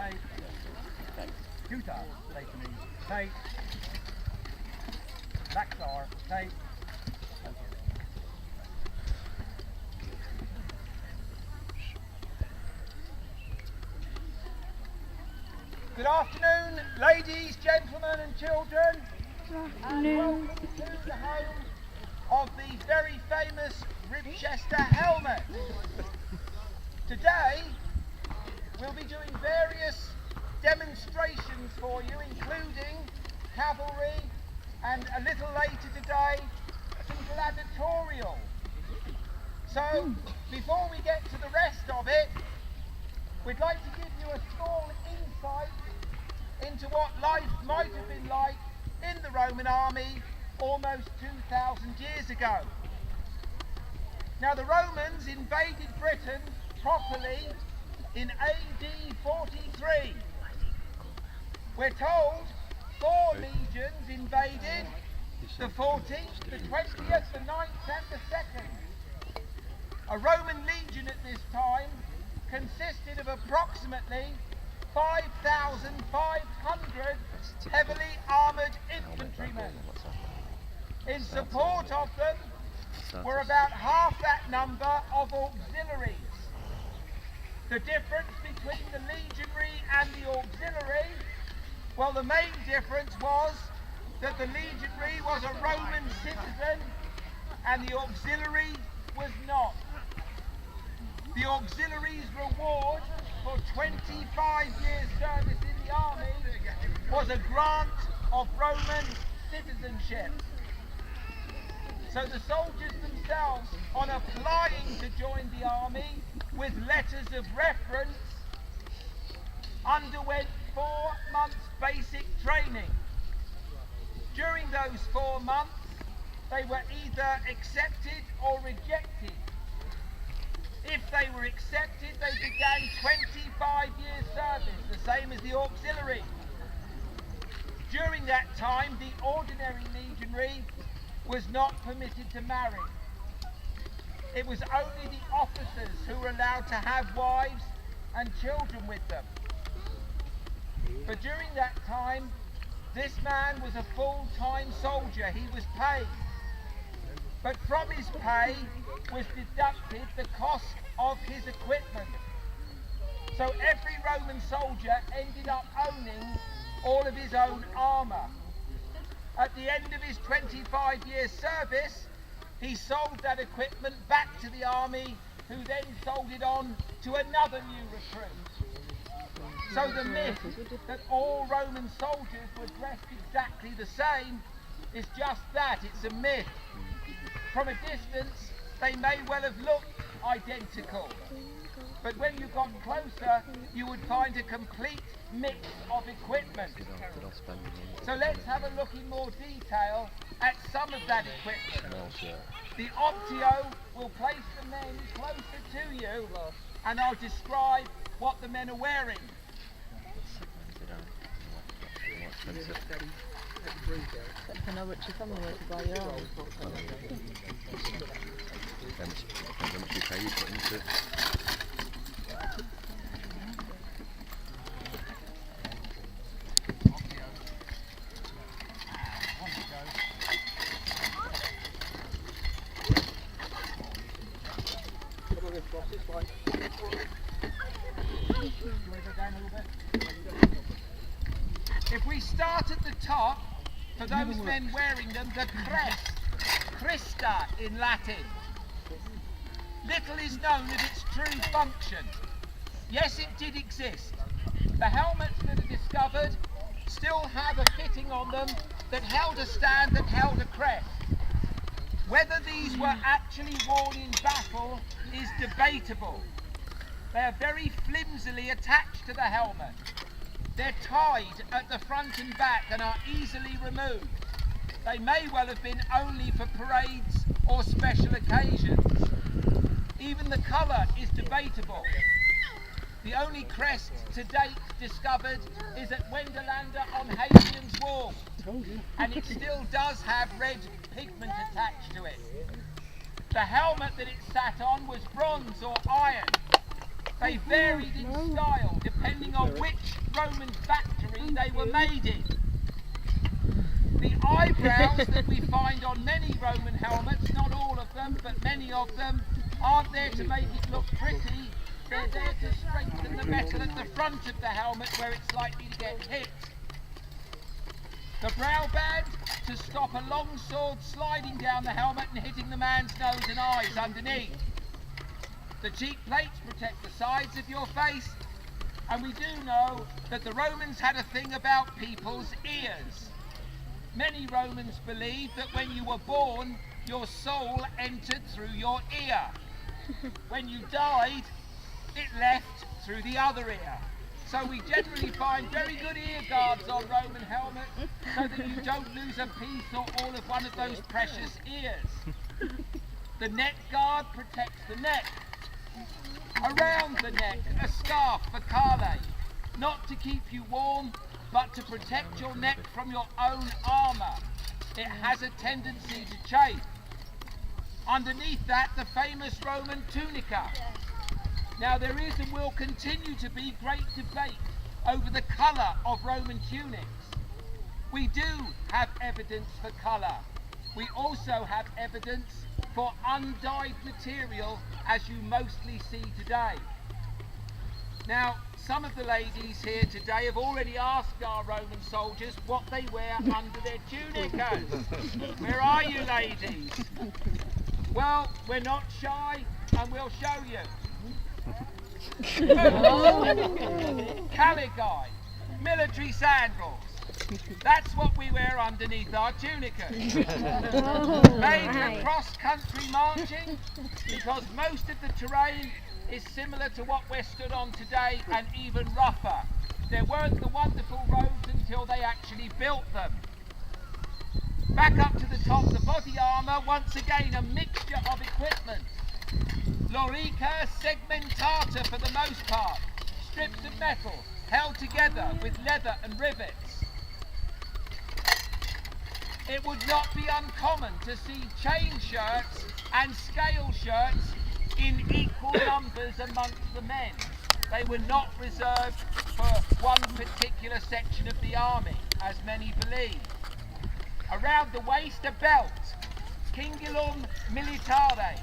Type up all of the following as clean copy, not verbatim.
tape. Scooter, stationary, tape. Laxar, tape. Good afternoon, ladies, gentlemen and children, and welcome to the home of the very famous Ribchester helmet. Today we'll be doing various demonstrations for you, including cavalry, and a little later today some gladiatorial. So before we get to the rest of it, we'd like to give you a small insight into what life might have been like in the Roman army almost 2,000 years ago. Now, the Romans invaded Britain properly in AD 43. We're told 4 legions invaded, the 14th, the 20th, the 9th and the 2nd. A Roman legion at this time consisted of approximately 5,500 heavily armoured infantrymen. In support of them were about half that number of auxiliaries. The difference between the legionary and the auxiliary, well, the main difference was that the legionary was a Roman citizen and the auxiliary was not. The auxiliary's reward for 25 years service in the army was a grant of Roman citizenship. So the soldiers themselves, on applying to join the army with letters of reference, underwent 4 months basic training. During those 4 months, they were either accepted or rejected. If they were accepted, they began 25 years service, the same as the auxiliary. During that time, the ordinary legionary was not permitted to marry. It was only the officers who were allowed to have wives and children with them. But during that time, this man was a full-time soldier. He was paid. But from his pay was deducted the cost of his equipment. So every Roman soldier ended up owning all of his own armour. At the end of his 25 years service, he sold that equipment back to the army, who then sold it on to another new recruit. So the myth that all Roman soldiers were dressed exactly the same is just that, it's a myth. From a distance, they may well have looked identical, but when you got closer, you would find a complete mix of equipment. So let's have a look in more detail at some of that equipment. The Optio will place the men closer to you, and I'll describe what the men are wearing. If we start at the top, for those men wearing them, the crest, Christa in Latin. Little is known of its true function. Yes, it did exist. The helmets that are discovered still have a fitting on them that held a stand, that held a crest. Whether these were actually worn in battle is debatable. They are very flimsily attached to the helmet. They're tied at the front and back and are easily removed. They may well have been only for parades or special occasions. Even the colour is debatable. The only crest to date discovered is at Wenderlander on Hadrian's Wall, and it still does have red pigment attached to it. The helmet that it sat on was bronze or iron. They varied in style depending on which Roman factory they were made in. The eyebrows that we find on many Roman helmets, not all of them, but many of them, aren't there to make it look pretty. They're there to strengthen the metal at the front of the helmet where it's likely to get hit. The brow band to stop a long sword sliding down the helmet and hitting the man's nose and eyes underneath. The cheek plates protect the sides of your face, and we do know that the Romans had a thing about people's ears. Many Romans believed that when you were born, your soul entered through your ear. When you died, it left through the other ear. So we generally find very good ear guards on Roman helmets so that you don't lose a piece or all of one of those precious ears. The neck guard protects the neck. Around the neck, a scarf for Kale, not to keep you warm, but to protect your neck from your own armour. It has a tendency to chafe. Underneath that, the famous Roman tunica. Now there is and will continue to be great debate over the colour of Roman tunics. We do have evidence for colour. We also have evidence for undyed material, as you mostly see today. Now, some of the ladies here today have already asked our Roman soldiers what they wear under their tunicas. Where are you, ladies? Well, we're not shy, and we'll show you. Caligae, military sandals. That's what we wear underneath our tunicas. Made for cross-country marching, because most of the terrain is similar to what we're stood on today and even rougher. There weren't the wonderful roads until they actually built them. Back up to the top, the body armour, once again a mixture of equipment. Lorica segmentata for the most part, strips of metal held together with leather and rivets. It would not be uncommon to see chain shirts and scale shirts in equal numbers amongst the men. They were not reserved for one particular section of the army, as many believe. Around the waist, a belt, cingulum militare.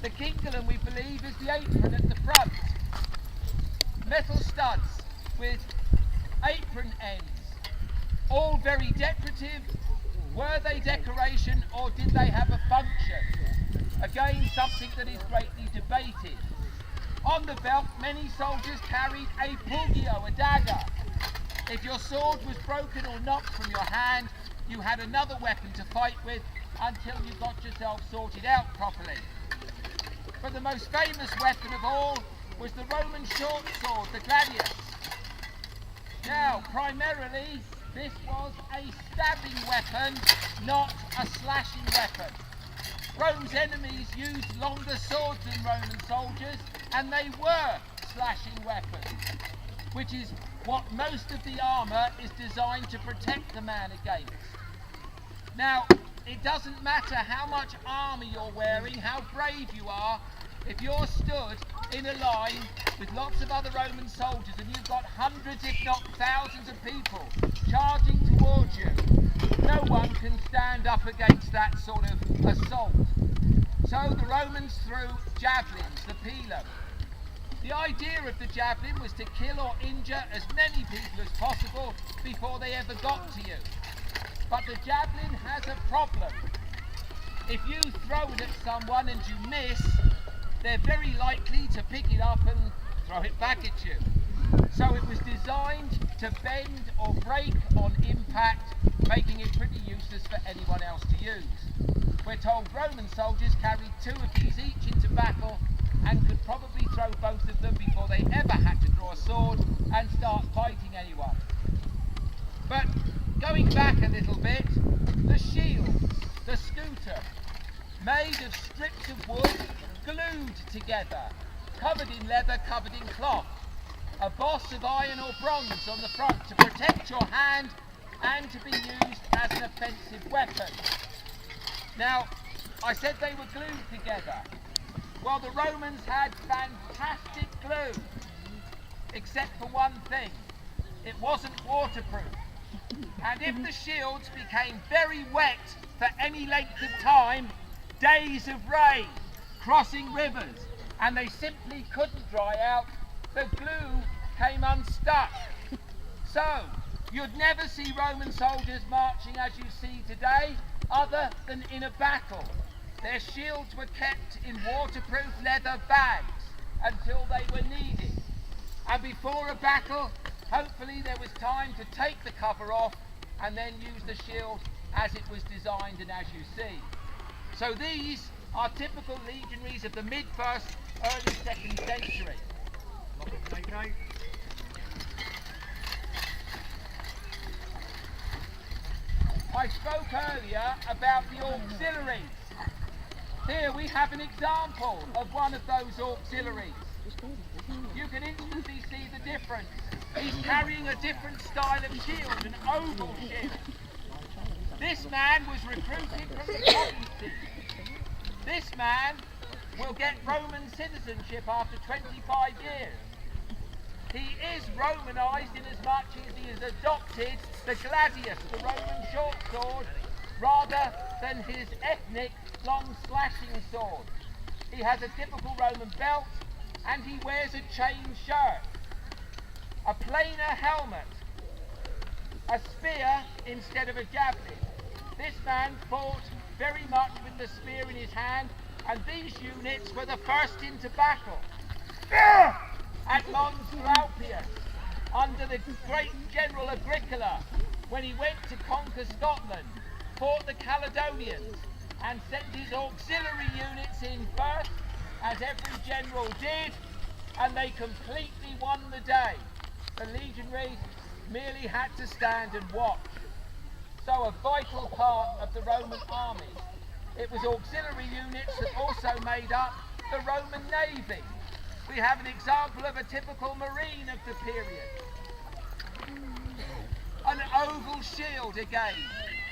The cingulum, we believe, is the apron at the front. Metal studs with apron ends, all very decorative. Were they decoration or did they have a function? Again, something that is greatly debated. On the belt, many soldiers carried a pugio, a dagger. If your sword was broken or knocked from your hand, you had another weapon to fight with until you got yourself sorted out properly. But the most famous weapon of all was the Roman short sword, the gladius. Now, primarily, this was a stabbing weapon, not a slashing weapon. Rome's enemies used longer swords than Roman soldiers, and they were slashing weapons, which is what most of the armour is designed to protect the man against. Now, it doesn't matter how much armour you're wearing, how brave you are, if you're stood in a line with lots of other Roman soldiers and you've got hundreds if not thousands of people charging towards you, no one can stand up against that sort of assault. So the Romans threw javelins, the pilum. The idea of the javelin was to kill or injure as many people as possible before they ever got to you. But the javelin has a problem. If you throw it at someone and you miss, they're very likely to pick it up and throw it back at you. So it was designed to bend or break on impact, making it pretty useless for anyone else to use. We're told Roman soldiers carried 2 of these each into battle and could probably throw both of them before they ever had to draw a sword and start fighting anyone. But going back a little bit, the shield, the scooter, made of strips of wood glued together, covered in leather, covered in cloth, a boss of iron or bronze on the front to protect your hand and to be used as an offensive weapon. Now, I said they were glued together. Well, the Romans had fantastic glue, except for one thing. It wasn't waterproof. And if the shields became very wet for any length of time, days of rain, crossing rivers, and they simply couldn't dry out, the glue came unstuck. So, you'd never see Roman soldiers marching as you see today, other than in a battle. Their shields were kept in waterproof leather bags until they were needed. And before a battle, hopefully there was time to take the cover off and then use the shield as it was designed and as you see. So these are typical legionaries of the mid-1st, early 2nd century. I spoke earlier about the auxiliaries. Here we have an example of one of those auxiliaries. You can instantly see the difference. He's carrying a different style of shield, an oval shield. This man was recruited from the provinces. This man will get Roman citizenship after 25 years. He is Romanized in as much as he has adopted the gladius, the Roman short sword, rather than his ethnic long slashing sword. He has a typical Roman belt and he wears a chain shirt, a plainer helmet, a spear instead of a javelin. This man fought very much with the spear in his hand, and these units were the first into battle. At Mons Graupius, under the great General Agricola, when he went to conquer Scotland, fought the Caledonians and sent his auxiliary units in first, as every general did, and they completely won the day. The legionaries merely had to stand and watch. So a vital part of the Roman army. It was auxiliary units that also made up the Roman navy. We have an example of a typical marine of the period. An oval shield again,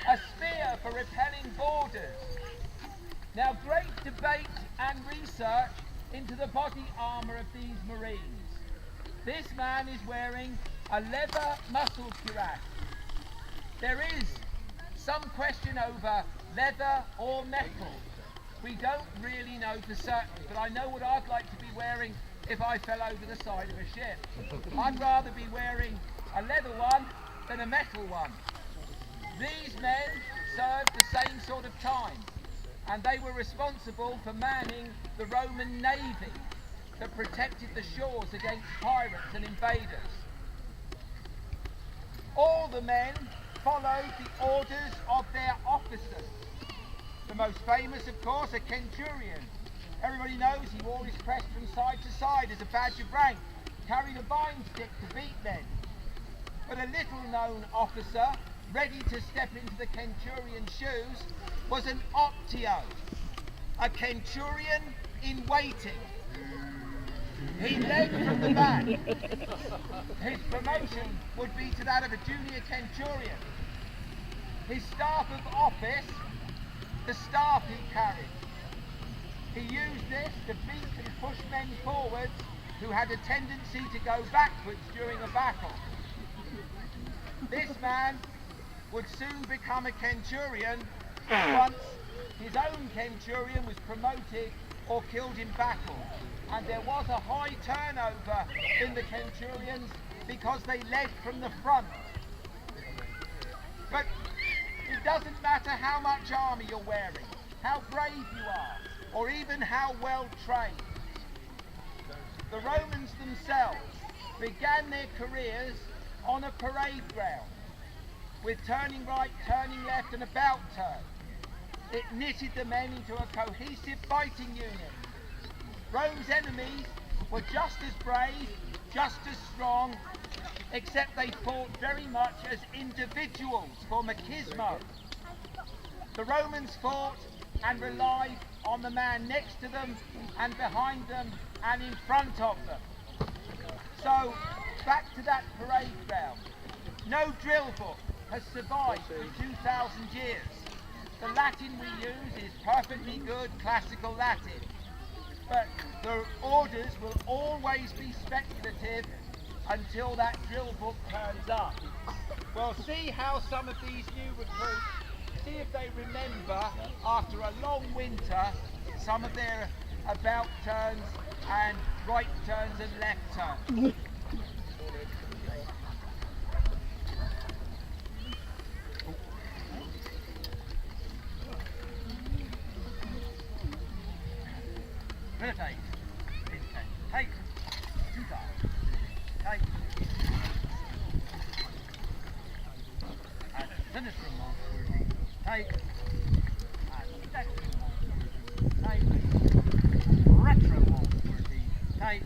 a spear for repelling boarders. Now, great debate and research into the body armour of these marines. This man is wearing a leather muscle cuirass. There is some question over leather or metal. We don't really know for certain, but I know what I'd like to be wearing if I fell over the side of a ship. I'd rather be wearing a leather one than a metal one. These men served the same sort of time, and they were responsible for manning the Roman navy that protected the shores against pirates and invaders. All the men followed the orders of their officers. The most famous, of course, a centurion. Everybody knows he wore his crest from side to side as a badge of rank, carried a vine stick to beat men. But a little-known officer, ready to step into the centurion's shoes, was an optio, a centurion in waiting. He led from the back. His promotion would be to that of a junior centurion. His staff of office, the staff he carried. He used this to beat and push men forwards who had a tendency to go backwards during a battle. This man would soon become a centurion once his own centurion was promoted or killed in battle. And there was a high turnover in the centurions because they led from the front. But it doesn't matter how much armour you're wearing, how brave you are, or even how well trained. The Romans themselves began their careers on a parade ground, with turning right, turning left and about turn. It knitted the men into a cohesive fighting unit. Rome's enemies were just as brave, just as strong, except they fought very much as individuals for machismo. The Romans fought and relied on the man next to them and behind them and in front of them. So, back to that parade ground. No drill book has survived for 2,000 years. The Latin we use is perfectly good classical Latin. but the orders will always be speculative until that drill book turns up. We'll see how some of these new recruits, see if they remember after a long winter some of their about turns and right turns and left turns. Rotate. Take. Two times. Take. And finish from one. Take. And next from one. Take. Retro one. Take.